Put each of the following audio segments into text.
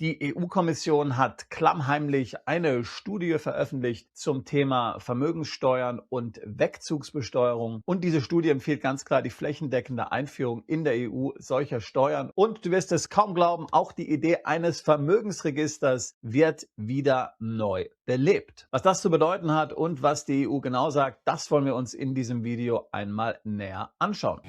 Die EU-Kommission hat klammheimlich eine Studie veröffentlicht zum Thema Vermögenssteuern und Wegzugsbesteuerung. Und diese Studie empfiehlt ganz klar die flächendeckende Einführung in der EU solcher Steuern. Und du wirst es kaum glauben, auch die Idee eines Vermögensregisters wird wieder neu belebt. Was das zu bedeuten hat und was die EU genau sagt, das wollen wir uns in diesem Video einmal näher anschauen.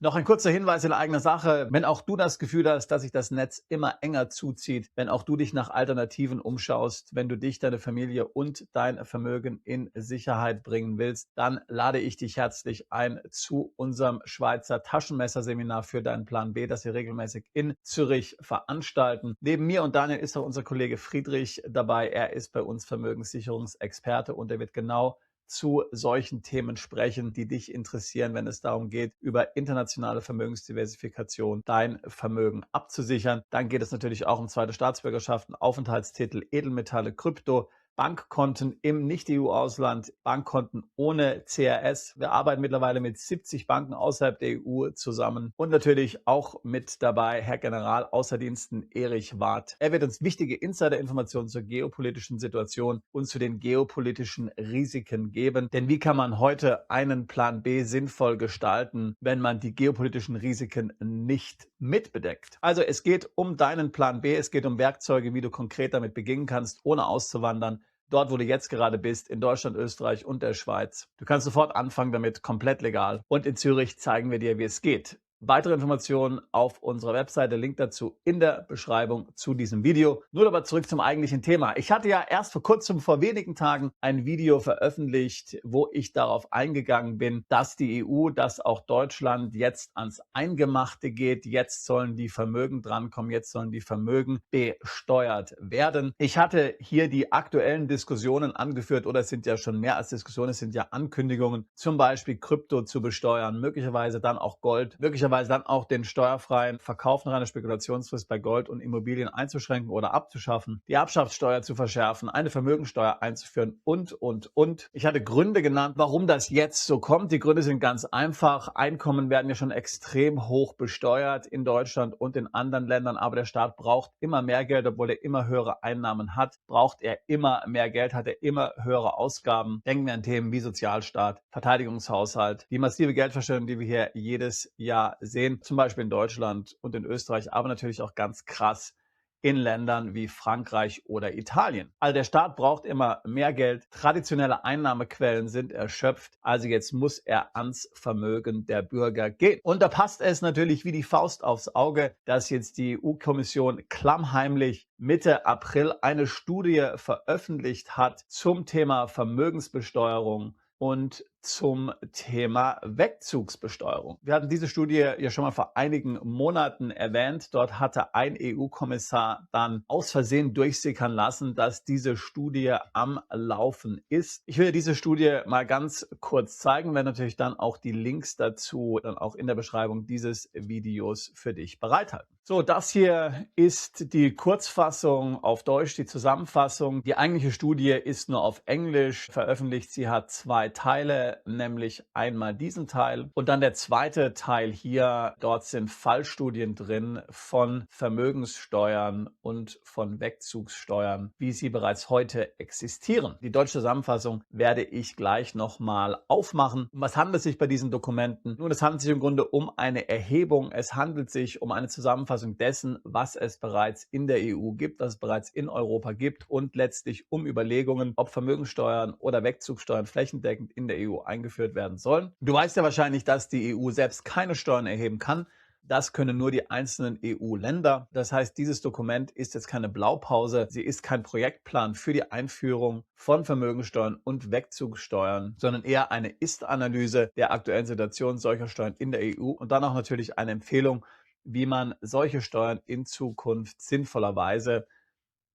Noch ein kurzer Hinweis in eigener Sache. Wenn auch du das Gefühl hast, dass sich das Netz immer enger zuzieht, wenn auch du dich nach Alternativen umschaust, wenn du dich, deine Familie und dein Vermögen in Sicherheit bringen willst, dann lade ich dich herzlich ein zu unserem Schweizer Taschenmesserseminar für deinen Plan B, das wir regelmäßig in Zürich veranstalten. Neben mir und Daniel ist auch unser Kollege Friedrich dabei. Er ist bei uns Vermögenssicherungsexperte und er wird genau zu solchen Themen sprechen, die dich interessieren, wenn es darum geht, über internationale Vermögensdiversifikation dein Vermögen abzusichern. Dann geht es natürlich auch um zweite Staatsbürgerschaften, Aufenthaltstitel, Edelmetalle, Krypto, Bankkonten im Nicht-EU-Ausland, Bankkonten ohne CRS. Wir arbeiten mittlerweile mit 70 Banken außerhalb der EU zusammen und natürlich auch mit dabei Herr General Außerdiensten Erich Warth. Er wird uns wichtige Insider-Informationen zur geopolitischen Situation und zu den geopolitischen Risiken geben. Denn wie kann man heute einen Plan B sinnvoll gestalten, wenn man die geopolitischen Risiken nicht mitbedeckt? Also es geht um deinen Plan B, es geht um Werkzeuge, wie du konkret damit beginnen kannst, ohne auszuwandern. Dort, wo du jetzt gerade bist, in Deutschland, Österreich und der Schweiz. Du kannst sofort anfangen damit, komplett legal. Und in Zürich zeigen wir dir, wie es geht. Weitere Informationen auf unserer Webseite, Link dazu in der Beschreibung zu diesem Video. Nun aber zurück zum eigentlichen Thema. Ich hatte ja erst vor kurzem, vor wenigen Tagen, ein Video veröffentlicht, wo ich darauf eingegangen bin, dass die EU, dass auch Deutschland jetzt ans Eingemachte geht. Jetzt sollen die Vermögen drankommen, jetzt sollen die Vermögen besteuert werden. Ich hatte hier die aktuellen Diskussionen angeführt, oder es sind ja schon mehr als Diskussionen, es sind ja Ankündigungen, zum Beispiel Krypto zu besteuern, möglicherweise dann auch Gold, möglicherweise dann auch den steuerfreien Verkauf nach einer Spekulationsfrist bei Gold und Immobilien einzuschränken oder abzuschaffen, die Erbschaftssteuer zu verschärfen, eine Vermögensteuer einzuführen und. Ich hatte Gründe genannt, warum das jetzt so kommt. Die Gründe sind ganz einfach. Einkommen werden ja schon extrem hoch besteuert in Deutschland und in anderen Ländern, aber der Staat braucht immer mehr Geld, obwohl er immer höhere Einnahmen hat, braucht er immer mehr Geld, hat er immer höhere Ausgaben. Denken wir an Themen wie Sozialstaat, Verteidigungshaushalt, die massive Geldverschwendung, die wir hier jedes Jahr sehen, zum Beispiel in Deutschland und in Österreich, aber natürlich auch ganz krass in Ländern wie Frankreich oder Italien. Also der Staat braucht immer mehr Geld, traditionelle Einnahmequellen sind erschöpft, also jetzt muss er ans Vermögen der Bürger gehen. Und da passt es natürlich wie die Faust aufs Auge, dass jetzt die EU-Kommission klammheimlich Mitte April eine Studie veröffentlicht hat zum Thema Vermögensbesteuerung und zum Thema Wegzugsbesteuerung. Wir hatten diese Studie ja schon mal vor einigen Monaten erwähnt. Dort hatte ein EU-Kommissar dann aus Versehen durchsickern lassen, dass diese Studie am Laufen ist. Ich will dir diese Studie mal ganz kurz zeigen, werde natürlich dann auch die Links dazu dann auch in der Beschreibung dieses Videos für dich bereithalten. So, das hier ist die Kurzfassung auf Deutsch, die Zusammenfassung. Die eigentliche Studie ist nur auf Englisch veröffentlicht. Sie hat 2 Teile, nämlich einmal diesen Teil und dann der zweite Teil hier. Dort sind Fallstudien drin von Vermögenssteuern und von Wegzugssteuern, wie sie bereits heute existieren. Die deutsche Zusammenfassung werde ich gleich nochmal aufmachen. Um was handelt es sich bei diesen Dokumenten? Nun, es handelt sich im Grunde um eine Erhebung. Es handelt sich um eine Zusammenfassung dessen, was es bereits in der EU gibt, was es bereits in Europa gibt und letztlich um Überlegungen, ob Vermögenssteuern oder Wegzugssteuern flächendeckend in der EU eingeführt werden sollen. Du weißt ja wahrscheinlich, dass die EU selbst keine Steuern erheben kann. Das können nur die einzelnen EU-Länder. Das heißt, dieses Dokument ist jetzt keine Blaupause. Sie ist kein Projektplan für die Einführung von Vermögensteuern und Wegzugssteuern, sondern eher eine Ist-Analyse der aktuellen Situation solcher Steuern in der EU und dann auch natürlich eine Empfehlung, wie man solche Steuern in Zukunft sinnvollerweise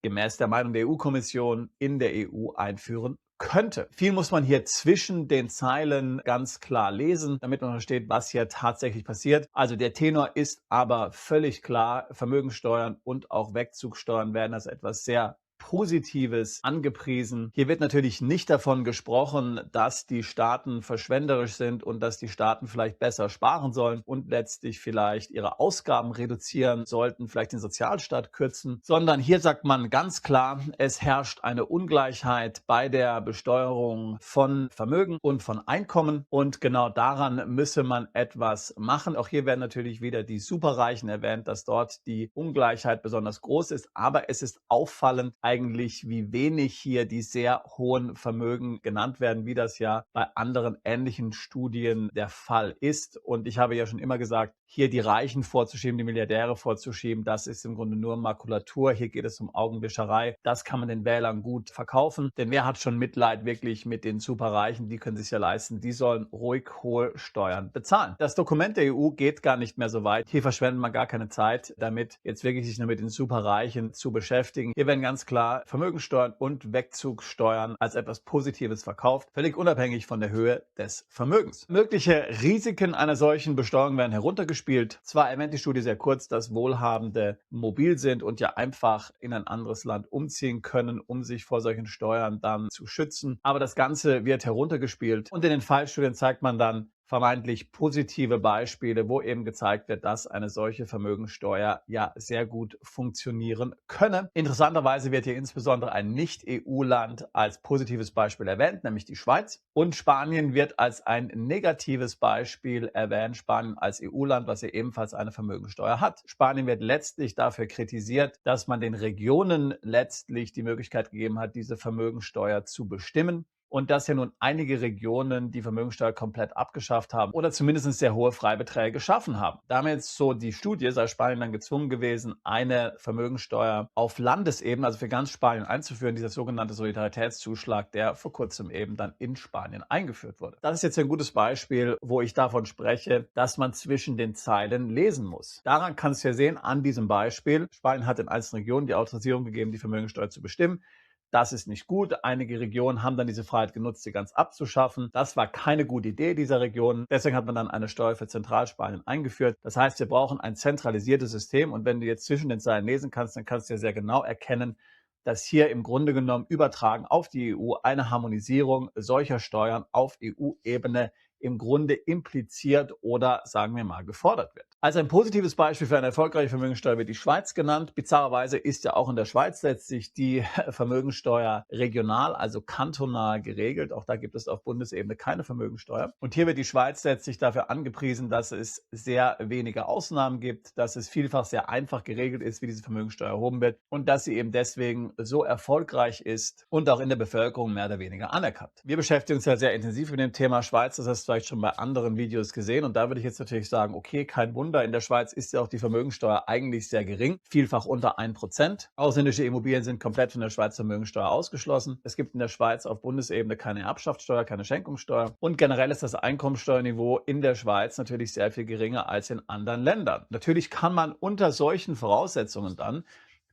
gemäß der Meinung der EU-Kommission in der EU einführen könnte. Viel muss man hier zwischen den Zeilen ganz klar lesen, damit man versteht, was hier tatsächlich passiert. Also der Tenor ist aber völlig klar, Vermögensteuern und auch Wegzugssteuern werden als etwas sehr Positives angepriesen. Hier wird natürlich nicht davon gesprochen, dass die Staaten verschwenderisch sind und dass die Staaten vielleicht besser sparen sollen und letztlich vielleicht ihre Ausgaben reduzieren sollten, vielleicht den Sozialstaat kürzen, sondern hier sagt man ganz klar, es herrscht eine Ungleichheit bei der Besteuerung von Vermögen und von Einkommen und genau daran müsse man etwas machen. Auch hier werden natürlich wieder die Superreichen erwähnt, dass dort die Ungleichheit besonders groß ist, aber es ist auffallend eigentlich, wie wenig hier die sehr hohen Vermögen genannt werden, wie das ja bei anderen ähnlichen Studien der Fall ist. Und ich habe ja schon immer gesagt, hier die Reichen vorzuschieben, die Milliardäre vorzuschieben, das ist im Grunde nur Makulatur. Hier geht es um Augenwischerei. Das kann man den Wählern gut verkaufen, denn wer hat schon Mitleid wirklich mit den Superreichen? Die können sich ja leisten. Die sollen ruhig hohe Steuern bezahlen. Das Dokument der EU geht gar nicht mehr so weit. Hier verschwendet man gar keine Zeit damit, jetzt wirklich sich nur mit den Superreichen zu beschäftigen. Hier werden ganz klar Vermögensteuern und Wegzugssteuern als etwas Positives verkauft, völlig unabhängig von der Höhe des Vermögens. Mögliche Risiken einer solchen Besteuerung werden heruntergespielt. Zwar erwähnt die Studie sehr kurz, dass Wohlhabende mobil sind und ja einfach in ein anderes Land umziehen können, um sich vor solchen Steuern dann zu schützen, aber das Ganze wird heruntergespielt und in den Fallstudien zeigt man dann vermeintlich positive Beispiele, wo eben gezeigt wird, dass eine solche Vermögensteuer ja sehr gut funktionieren könne. Interessanterweise wird hier insbesondere ein Nicht-EU-Land als positives Beispiel erwähnt, nämlich die Schweiz. Und Spanien wird als ein negatives Beispiel erwähnt, Spanien als EU-Land, was ja ebenfalls eine Vermögensteuer hat. Spanien wird letztlich dafür kritisiert, dass man den Regionen letztlich die Möglichkeit gegeben hat, diese Vermögensteuer zu bestimmen. Und dass ja nun einige Regionen die Vermögensteuer komplett abgeschafft haben oder zumindest sehr hohe Freibeträge geschaffen haben. Damit so die Studie, sei Spanien dann gezwungen gewesen, eine Vermögensteuer auf Landesebene, also für ganz Spanien einzuführen, dieser sogenannte Solidaritätszuschlag, der vor kurzem eben dann in Spanien eingeführt wurde. Das ist jetzt ein gutes Beispiel, wo ich davon spreche, dass man zwischen den Zeilen lesen muss. Daran kannst du ja sehen, an diesem Beispiel, Spanien hat in einzelnen Regionen die Autorisierung gegeben, die Vermögensteuer zu bestimmen. Das ist nicht gut. Einige Regionen haben dann diese Freiheit genutzt, sie ganz abzuschaffen. Das war keine gute Idee dieser Regionen. Deswegen hat man dann eine Steuer für Zentralspanien eingeführt. Das heißt, wir brauchen ein zentralisiertes System. Und wenn du jetzt zwischen den Zeilen lesen kannst, dann kannst du ja sehr genau erkennen, dass hier im Grunde genommen übertragen auf die EU eine Harmonisierung solcher Steuern auf EU-Ebene im Grunde impliziert oder, sagen wir mal, gefordert wird. Als ein positives Beispiel für eine erfolgreiche Vermögensteuer wird die Schweiz genannt. Bizarrerweise ist ja auch in der Schweiz letztlich die Vermögensteuer regional, also kantonal geregelt. Auch da gibt es auf Bundesebene keine Vermögensteuer. Und hier wird die Schweiz letztlich dafür angepriesen, dass es sehr wenige Ausnahmen gibt, dass es vielfach sehr einfach geregelt ist, wie diese Vermögensteuer erhoben wird und dass sie eben deswegen so erfolgreich ist und auch in der Bevölkerung mehr oder weniger anerkannt. Wir beschäftigen uns ja sehr intensiv mit dem Thema Schweiz. Das hast du vielleicht schon bei anderen Videos gesehen. Und da würde ich jetzt natürlich sagen, okay, kein Wunder, in der Schweiz ist ja auch die Vermögensteuer eigentlich sehr gering, vielfach unter 1%. Ausländische Immobilien sind komplett von der Schweiz Vermögensteuer ausgeschlossen. Es gibt in der Schweiz auf Bundesebene keine Erbschaftssteuer, keine Schenkungssteuer. Und generell ist das Einkommensteuerniveau in der Schweiz natürlich sehr viel geringer als in anderen Ländern. Natürlich kann man unter solchen Voraussetzungen dann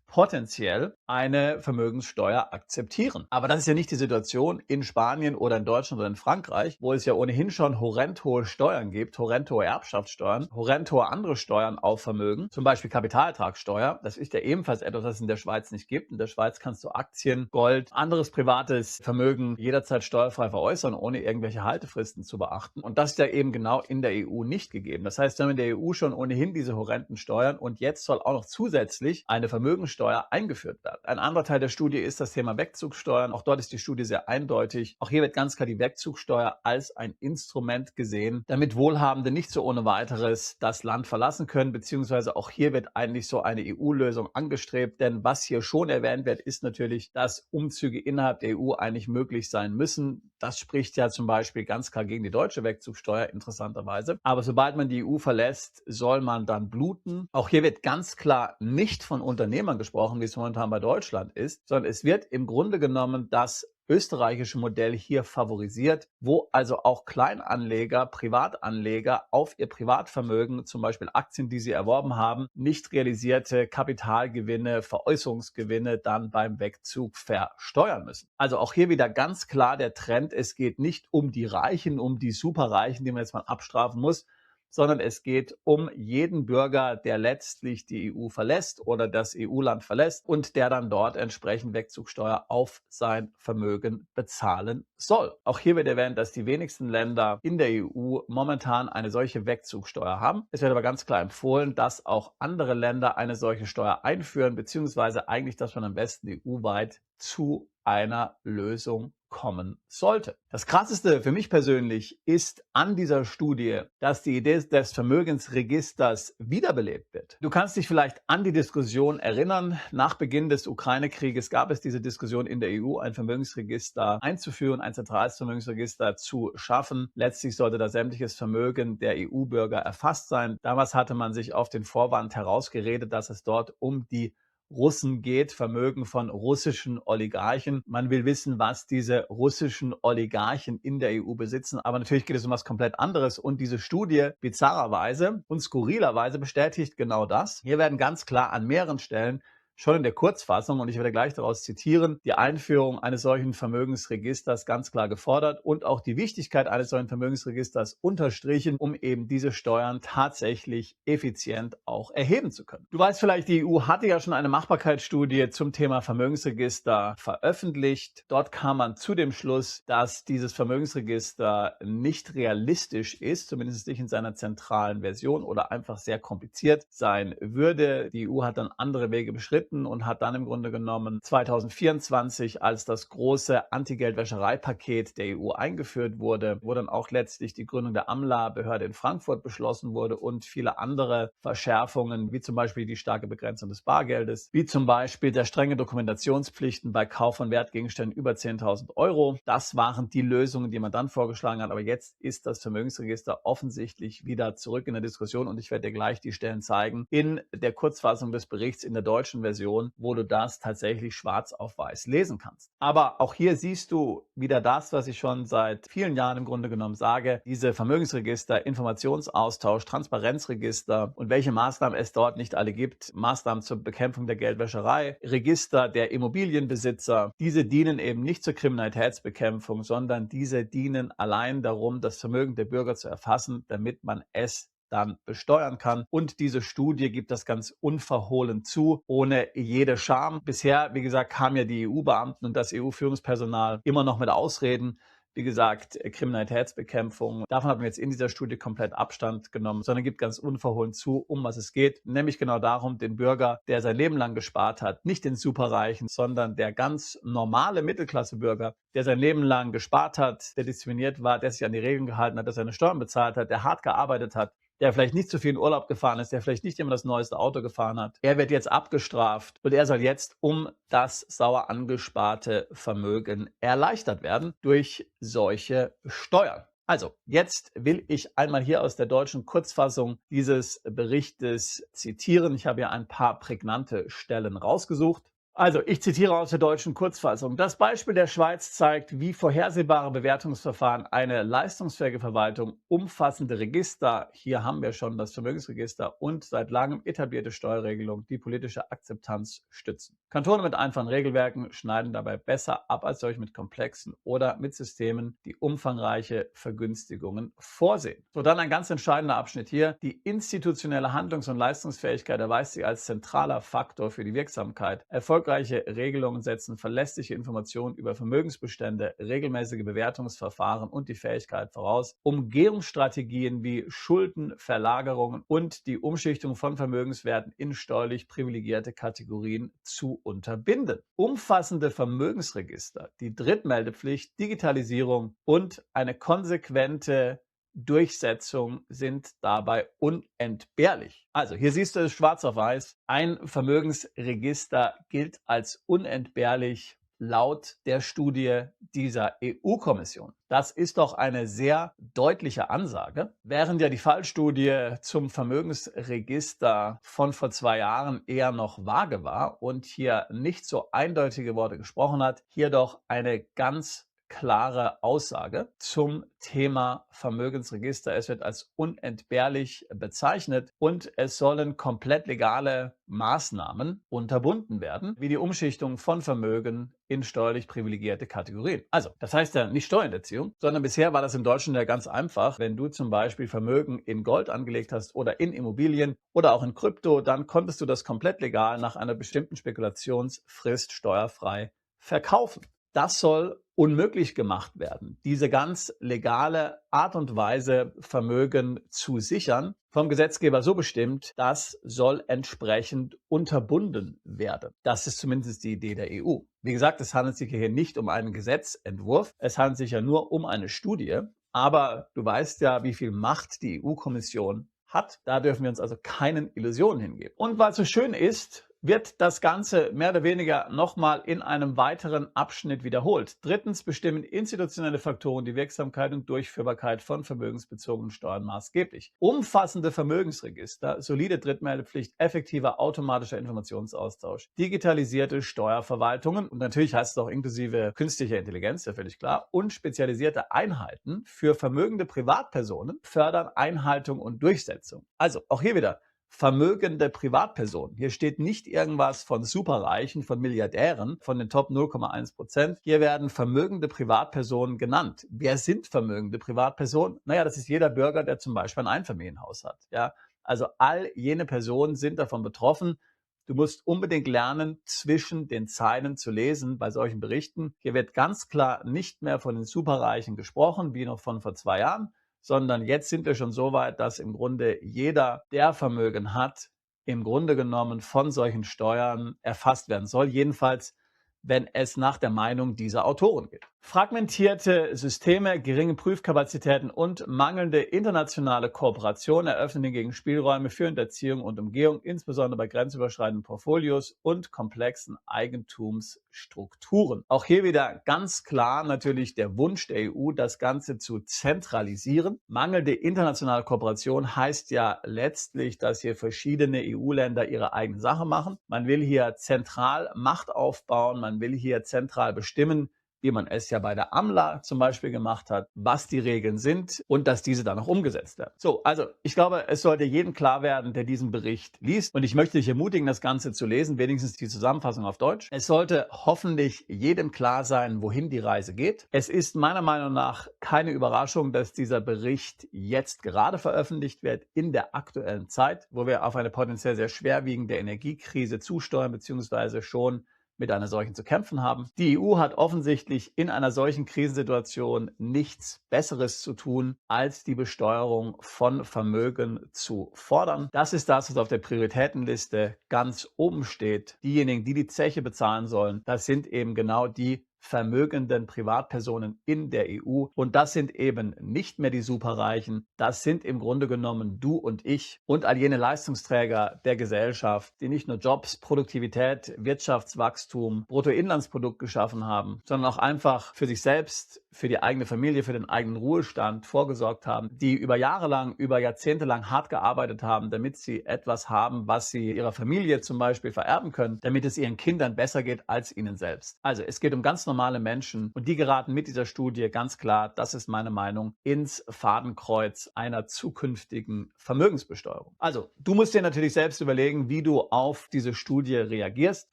potenziell eine Vermögenssteuer akzeptieren. Aber das ist ja nicht die Situation in Spanien oder in Deutschland oder in Frankreich, wo es ja ohnehin schon horrend hohe Steuern gibt, horrend hohe Erbschaftssteuern, horrend hohe andere Steuern auf Vermögen, zum Beispiel Kapitalertragssteuer. Das ist ja ebenfalls etwas, was es in der Schweiz nicht gibt. In der Schweiz kannst du Aktien, Gold, anderes privates Vermögen jederzeit steuerfrei veräußern, ohne irgendwelche Haltefristen zu beachten. Und das ist ja eben genau in der EU nicht gegeben. Das heißt, wir haben in der EU schon ohnehin diese horrenden Steuern und jetzt soll auch noch zusätzlich eine Vermögenssteuer eingeführt wird. Ein anderer Teil der Studie ist das Thema Wegzugssteuern. Auch dort ist die Studie sehr eindeutig. Auch hier wird ganz klar die Wegzugssteuer als ein Instrument gesehen, damit Wohlhabende nicht so ohne weiteres das Land verlassen können, beziehungsweise auch hier wird eigentlich so eine EU-Lösung angestrebt, denn was hier schon erwähnt wird, ist natürlich, dass Umzüge innerhalb der EU eigentlich möglich sein müssen. Das spricht ja zum Beispiel ganz klar gegen die deutsche Wegzugssteuer, interessanterweise. Aber sobald man die EU verlässt, soll man dann bluten. Auch hier wird ganz klar nicht von Unternehmern gesprochen, wie es momentan bei Deutschland ist, sondern es wird im Grunde genommen das österreichische Modell hier favorisiert, wo also auch Kleinanleger, Privatanleger auf ihr Privatvermögen, zum Beispiel Aktien, die sie erworben haben, nicht realisierte Kapitalgewinne, Veräußerungsgewinne dann beim Wegzug versteuern müssen. Also auch hier wieder ganz klar der Trend, es geht nicht um die Reichen, um die Superreichen, die man jetzt mal abstrafen muss, sondern es geht um jeden Bürger, der letztlich die EU verlässt oder das EU-Land verlässt und der dann dort entsprechend Wegzugsteuer auf sein Vermögen bezahlen soll. Auch hier wird erwähnt, dass die wenigsten Länder in der EU momentan eine solche Wegzugsteuer haben. Es wird aber ganz klar empfohlen, dass auch andere Länder eine solche Steuer einführen, beziehungsweise eigentlich, dass man am besten EU-weit zu einer Lösung kommen sollte. Das Krasseste für mich persönlich ist an dieser Studie, dass die Idee des Vermögensregisters wiederbelebt wird. Du kannst dich vielleicht an die Diskussion erinnern. Nach Beginn des Ukraine-Krieges gab es diese Diskussion in der EU, ein Vermögensregister einzuführen, ein zentrales Vermögensregister zu schaffen. Letztlich sollte da sämtliches Vermögen der EU-Bürger erfasst sein. Damals hatte man sich auf den Vorwand herausgeredet, dass es dort um die Russen geht, Vermögen von russischen Oligarchen. Man will wissen, was diese russischen Oligarchen in der EU besitzen, aber natürlich geht es um was komplett anderes und diese Studie bizarrerweise und skurrilerweise bestätigt genau das. Hier werden ganz klar an mehreren Stellen schon in der Kurzfassung, und ich werde gleich daraus zitieren, die Einführung eines solchen Vermögensregisters ganz klar gefordert und auch die Wichtigkeit eines solchen Vermögensregisters unterstrichen, um eben diese Steuern tatsächlich effizient auch erheben zu können. Du weißt vielleicht, die EU hatte ja schon eine Machbarkeitsstudie zum Thema Vermögensregister veröffentlicht. Dort kam man zu dem Schluss, dass dieses Vermögensregister nicht realistisch ist, zumindest nicht in seiner zentralen Version oder einfach sehr kompliziert sein würde. Die EU hat dann andere Wege beschritten und hat dann im Grunde genommen 2024, als das große Anti-Geldwäscherei-Paket der EU eingeführt wurde, wo dann auch letztlich die Gründung der AMLA-Behörde in Frankfurt beschlossen wurde und viele andere Verschärfungen, wie zum Beispiel die starke Begrenzung des Bargeldes, wie zum Beispiel der strenge Dokumentationspflichten bei Kauf von Wertgegenständen über 10.000 Euro. Das waren die Lösungen, die man dann vorgeschlagen hat. Aber jetzt ist das Vermögensregister offensichtlich wieder zurück in der Diskussion und ich werde dir gleich die Stellen zeigen in der Kurzfassung des Berichts in der deutschen Version, wo du das tatsächlich schwarz auf weiß lesen kannst. Aber auch hier siehst du wieder das, was ich schon seit vielen Jahren im Grunde genommen sage, diese Vermögensregister, Informationsaustausch, Transparenzregister und welche Maßnahmen es dort nicht alle gibt, Maßnahmen zur Bekämpfung der Geldwäscherei, Register der Immobilienbesitzer, diese dienen eben nicht zur Kriminalitätsbekämpfung, sondern diese dienen allein darum, das Vermögen der Bürger zu erfassen, damit man es dann besteuern kann. Und diese Studie gibt das ganz unverhohlen zu, ohne jede Scham. Bisher, wie gesagt, kamen ja die EU-Beamten und das EU-Führungspersonal immer noch mit Ausreden. Wie gesagt, Kriminalitätsbekämpfung. Davon hat man jetzt in dieser Studie komplett Abstand genommen, sondern gibt ganz unverhohlen zu, um was es geht. Nämlich genau darum, den Bürger, der sein Leben lang gespart hat, nicht den Superreichen, sondern der ganz normale Mittelklassebürger, der sein Leben lang gespart hat, der diszipliniert war, der sich an die Regeln gehalten hat, der seine Steuern bezahlt hat, der hart gearbeitet hat, der vielleicht nicht zu viel in Urlaub gefahren ist, der vielleicht nicht immer das neueste Auto gefahren hat, er wird jetzt abgestraft und er soll jetzt um das sauer angesparte Vermögen erleichtert werden durch solche Steuern. Also, jetzt will ich einmal hier aus der deutschen Kurzfassung dieses Berichtes zitieren. Ich habe hier ein paar prägnante Stellen rausgesucht. Also, ich zitiere aus der deutschen Kurzfassung. Das Beispiel der Schweiz zeigt, wie vorhersehbare Bewertungsverfahren eine leistungsfähige Verwaltung, umfassende Register, hier haben wir schon das Vermögensregister und seit langem etablierte Steuerregelungen die politische Akzeptanz stützen. Kantone mit einfachen Regelwerken schneiden dabei besser ab als solche mit komplexen oder mit Systemen, die umfangreiche Vergünstigungen vorsehen. So, dann ein ganz entscheidender Abschnitt hier. Die institutionelle Handlungs- und Leistungsfähigkeit erweist sich als zentraler Faktor für die Wirksamkeit. Erfolgreiche Regelungen setzen verlässliche Informationen über Vermögensbestände, regelmäßige Bewertungsverfahren und die Fähigkeit voraus, Umgehungsstrategien wie Schuldenverlagerungen und die Umschichtung von Vermögenswerten in steuerlich privilegierte Kategorien zu unterbinden. Umfassende Vermögensregister, die Drittmeldepflicht, Digitalisierung und eine konsequente Durchsetzung sind dabei unentbehrlich. Also hier siehst du es schwarz auf weiß. Ein Vermögensregister gilt als unentbehrlich laut der Studie dieser EU-Kommission. Das ist doch eine sehr deutliche Ansage. Während ja die Fallstudie zum Vermögensregister von vor 2 Jahren eher noch vage war und hier nicht so eindeutige Worte gesprochen hat, hier doch eine ganz klare Aussage zum Thema Vermögensregister. Es wird als unentbehrlich bezeichnet und es sollen komplett legale Maßnahmen unterbunden werden, wie die Umschichtung von Vermögen in steuerlich privilegierte Kategorien. Also, das heißt ja nicht Steuerhinterziehung, sondern bisher war das in Deutschland ja ganz einfach. Wenn du zum Beispiel Vermögen in Gold angelegt hast oder in Immobilien oder auch in Krypto, dann konntest du das komplett legal nach einer bestimmten Spekulationsfrist steuerfrei verkaufen. Das soll unmöglich gemacht werden, diese ganz legale Art und Weise, Vermögen zu sichern, vom Gesetzgeber so bestimmt, das soll entsprechend unterbunden werden. Das ist zumindest die Idee der EU. Wie gesagt, es handelt sich hier nicht um einen Gesetzentwurf, es handelt sich ja nur um eine Studie, aber du weißt ja, wie viel Macht die EU-Kommission hat. Da dürfen wir uns also keinen Illusionen hingeben. Und weil es so schön ist, wird das Ganze mehr oder weniger nochmal in einem weiteren Abschnitt wiederholt. Drittens bestimmen institutionelle Faktoren die Wirksamkeit und Durchführbarkeit von vermögensbezogenen Steuern maßgeblich. Umfassende Vermögensregister, solide Drittmeldepflicht, effektiver automatischer Informationsaustausch, digitalisierte Steuerverwaltungen und natürlich heißt es auch inklusive künstlicher Intelligenz, ja völlig klar, und spezialisierte Einheiten für vermögende Privatpersonen fördern Einhaltung und Durchsetzung. Also auch hier wieder vermögende Privatpersonen. Hier steht nicht irgendwas von Superreichen, von Milliardären, von den Top 0,1%. Hier werden vermögende Privatpersonen genannt. Wer sind vermögende Privatpersonen? Naja, das ist jeder Bürger, der zum Beispiel ein Einfamilienhaus hat. Ja, also all jene Personen sind davon betroffen. Du musst unbedingt lernen, zwischen den Zeilen zu lesen bei solchen Berichten. Hier wird ganz klar nicht mehr von den Superreichen gesprochen, wie noch von vor 2 Jahren, sondern jetzt sind wir schon so weit, dass im Grunde jeder, der Vermögen hat, im Grunde genommen von solchen Steuern erfasst werden soll. Jedenfalls, wenn es nach der Meinung dieser Autoren geht. Fragmentierte Systeme, geringe Prüfkapazitäten und mangelnde internationale Kooperation eröffnen hingegen Spielräume für Hinterziehung und Umgehung, insbesondere bei grenzüberschreitenden Portfolios und komplexen Eigentumsstrukturen. Auch hier wieder ganz klar natürlich der Wunsch der EU, das Ganze zu zentralisieren. Mangelnde internationale Kooperation heißt ja letztlich, dass hier verschiedene EU-Länder ihre eigene Sache machen. Man will hier zentral Macht aufbauen, man will hier zentral bestimmen, wie man es ja bei der AMLA zum Beispiel gemacht hat, was die Regeln sind und dass diese dann auch umgesetzt werden. So, also ich glaube, es sollte jedem klar werden, der diesen Bericht liest, und ich möchte dich ermutigen, das Ganze zu lesen, wenigstens die Zusammenfassung auf Deutsch. Es sollte hoffentlich jedem klar sein, wohin die Reise geht. Es ist meiner Meinung nach keine Überraschung, dass dieser Bericht jetzt gerade veröffentlicht wird in der aktuellen Zeit, wo wir auf eine potenziell sehr schwerwiegende Energiekrise zusteuern, beziehungsweise schon mit einer solchen zu kämpfen haben. Die EU hat offensichtlich in einer solchen Krisensituation nichts Besseres zu tun, als die Besteuerung von Vermögen zu fordern. Das ist das, was auf der Prioritätenliste ganz oben steht. Diejenigen, die die Zeche bezahlen sollen, das sind eben genau die vermögenden Privatpersonen in der EU. Und das sind eben nicht mehr die Superreichen. Das sind im Grunde genommen du und ich und all jene Leistungsträger der Gesellschaft, die nicht nur Jobs, Produktivität, Wirtschaftswachstum, Bruttoinlandsprodukt geschaffen haben, sondern auch einfach für sich selbst, für die eigene Familie, für den eigenen Ruhestand vorgesorgt haben, die über Jahre lang, über Jahrzehnte lang hart gearbeitet haben, damit sie etwas haben, was sie ihrer Familie zum Beispiel vererben können, damit es ihren Kindern besser geht als ihnen selbst. Also es geht um ganz normale Menschen und die geraten mit dieser Studie ganz klar, das ist meine Meinung, ins Fadenkreuz einer zukünftigen Vermögensbesteuerung. Also du musst dir natürlich selbst überlegen, wie du auf diese Studie reagierst.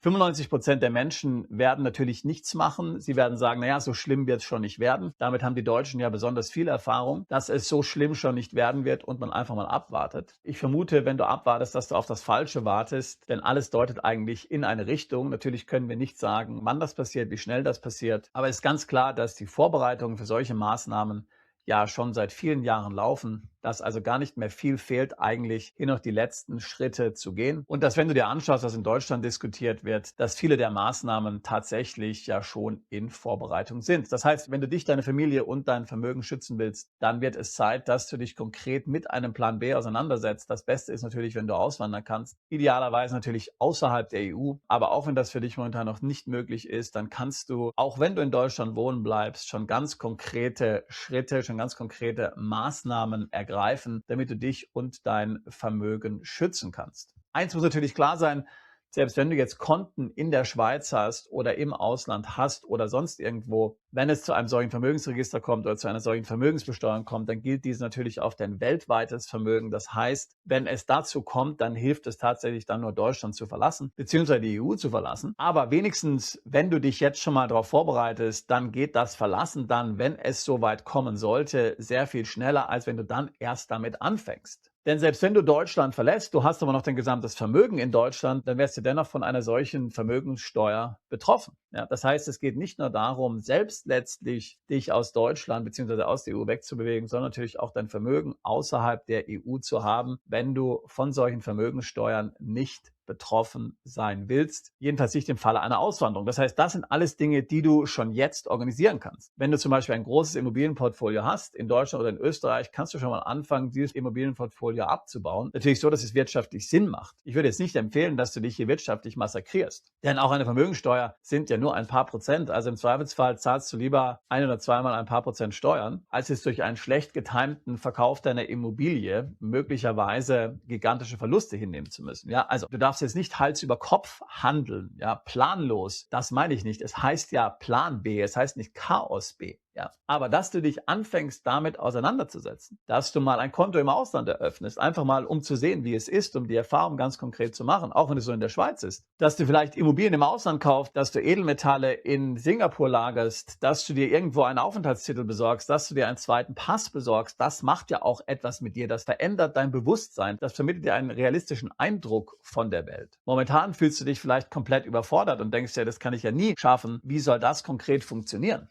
95% der Menschen werden natürlich nichts machen. Sie werden sagen, naja, so schlimm wird es schon nicht werden. Damit haben die Deutschen ja besonders viel Erfahrung, dass es so schlimm schon nicht werden wird und man einfach mal abwartet. Ich vermute, wenn du abwartest, dass du auf das Falsche wartest, denn alles deutet eigentlich in eine Richtung. Natürlich können wir nicht sagen, wann das passiert, wie schnell das passiert, aber es ist ganz klar, dass die Vorbereitungen für solche Maßnahmen ja schon seit vielen Jahren laufen, dass also gar nicht mehr viel fehlt, eigentlich hier noch die letzten Schritte zu gehen. Und dass, wenn du dir anschaust, was in Deutschland diskutiert wird, dass viele der Maßnahmen tatsächlich ja schon in Vorbereitung sind. Das heißt, wenn du dich, deine Familie und dein Vermögen schützen willst, dann wird es Zeit, dass du dich konkret mit einem Plan B auseinandersetzt. Das Beste ist natürlich, wenn du auswandern kannst. Idealerweise natürlich außerhalb der EU. Aber auch wenn das für dich momentan noch nicht möglich ist, dann kannst du, auch wenn du in Deutschland wohnen bleibst, schon ganz konkrete Schritte, schon ganz konkrete Maßnahmen ergreifen, damit du dich und dein Vermögen schützen kannst. Eins muss natürlich klar sein, Selbst wenn du jetzt Konten in der Schweiz hast oder im Ausland hast oder sonst irgendwo, wenn es zu einem solchen Vermögensregister kommt oder zu einer solchen Vermögensbesteuerung kommt, dann gilt dies natürlich auf dein weltweites Vermögen. Das heißt, wenn es dazu kommt, dann hilft es tatsächlich dann nur Deutschland zu verlassen, beziehungsweise die EU zu verlassen. Aber wenigstens, wenn du dich jetzt schon mal darauf vorbereitest, dann geht das Verlassen dann, wenn es soweit kommen sollte, sehr viel schneller, als wenn du dann erst damit anfängst. Denn selbst wenn du Deutschland verlässt, du hast aber noch dein gesamtes Vermögen in Deutschland, dann wärst du dennoch von einer solchen Vermögenssteuer betroffen. Ja, das heißt, es geht nicht nur darum, selbst letztlich dich aus Deutschland bzw. aus der EU wegzubewegen, sondern natürlich auch dein Vermögen außerhalb der EU zu haben, wenn du von solchen Vermögenssteuern nicht betroffen sein willst, jedenfalls nicht im Falle einer Auswanderung. Das heißt, das sind alles Dinge, die du schon jetzt organisieren kannst. Wenn du zum Beispiel ein großes Immobilienportfolio hast, in Deutschland oder in Österreich, kannst du schon mal anfangen, dieses Immobilienportfolio abzubauen. Natürlich so, dass es wirtschaftlich Sinn macht. Ich würde jetzt nicht empfehlen, dass du dich hier wirtschaftlich massakrierst. Denn auch eine Vermögensteuer sind ja nur ein paar Prozent. Also im Zweifelsfall zahlst du lieber ein oder zweimal ein paar Prozent Steuern, als es durch einen schlecht getimten Verkauf deiner Immobilie möglicherweise gigantische Verluste hinnehmen zu müssen. Ja, also du darfst jetzt nicht Hals über Kopf handeln, ja, planlos. Das meine ich nicht. Es heißt ja Plan B, es heißt nicht Chaos B. Ja. Aber dass du dich anfängst, damit auseinanderzusetzen, dass du mal ein Konto im Ausland eröffnest, einfach mal um zu sehen, wie es ist, um die Erfahrung ganz konkret zu machen, auch wenn es so in der Schweiz ist, dass du vielleicht Immobilien im Ausland kaufst, dass du Edelmetalle in Singapur lagerst, dass du dir irgendwo einen Aufenthaltstitel besorgst, dass du dir einen zweiten Pass besorgst, das macht ja auch etwas mit dir, das verändert dein Bewusstsein, das vermittelt dir einen realistischen Eindruck von der Welt. Momentan fühlst du dich vielleicht komplett überfordert und denkst ja, das kann ich ja nie schaffen, wie soll das konkret funktionieren?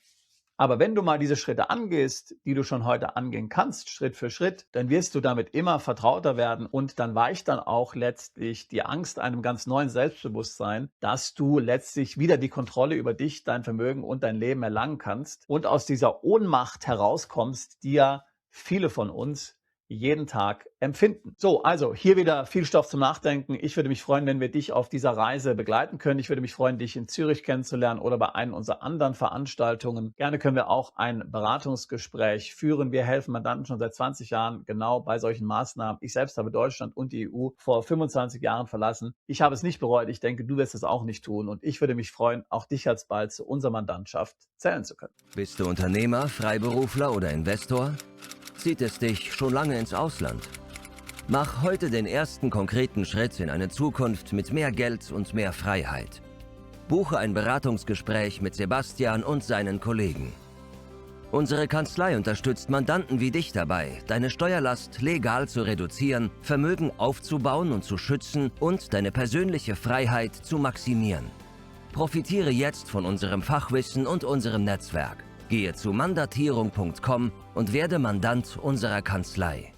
Aber wenn du mal diese Schritte angehst, die du schon heute angehen kannst, Schritt für Schritt, dann wirst du damit immer vertrauter werden und dann weicht dann auch letztlich die Angst einem ganz neuen Selbstbewusstsein, dass du letztlich wieder die Kontrolle über dich, dein Vermögen und dein Leben erlangen kannst und aus dieser Ohnmacht herauskommst, die ja viele von uns jeden Tag empfinden. So, also hier wieder viel Stoff zum Nachdenken. Ich würde mich freuen, wenn wir dich auf dieser Reise begleiten können. Ich würde mich freuen, dich in Zürich kennenzulernen oder bei einer unserer anderen Veranstaltungen. Gerne können wir auch ein Beratungsgespräch führen. Wir helfen Mandanten schon seit 20 Jahren genau bei solchen Maßnahmen. Ich selbst habe Deutschland und die EU vor 25 Jahren verlassen. Ich habe es nicht bereut. Ich denke, du wirst es auch nicht tun. Und ich würde mich freuen, auch dich alsbald zu unserer Mandantschaft zählen zu können. Bist du Unternehmer, Freiberufler oder Investor? Zieht es dich schon lange ins Ausland? Mach heute den ersten konkreten Schritt in eine Zukunft mit mehr Geld und mehr Freiheit. Buche ein Beratungsgespräch mit Sebastian und seinen Kollegen. Unsere Kanzlei unterstützt Mandanten wie dich dabei, deine Steuerlast legal zu reduzieren, Vermögen aufzubauen und zu schützen und deine persönliche Freiheit zu maximieren. Profitiere jetzt von unserem Fachwissen und unserem Netzwerk. Gehe zu mandatierung.com und werde Mandant unserer Kanzlei.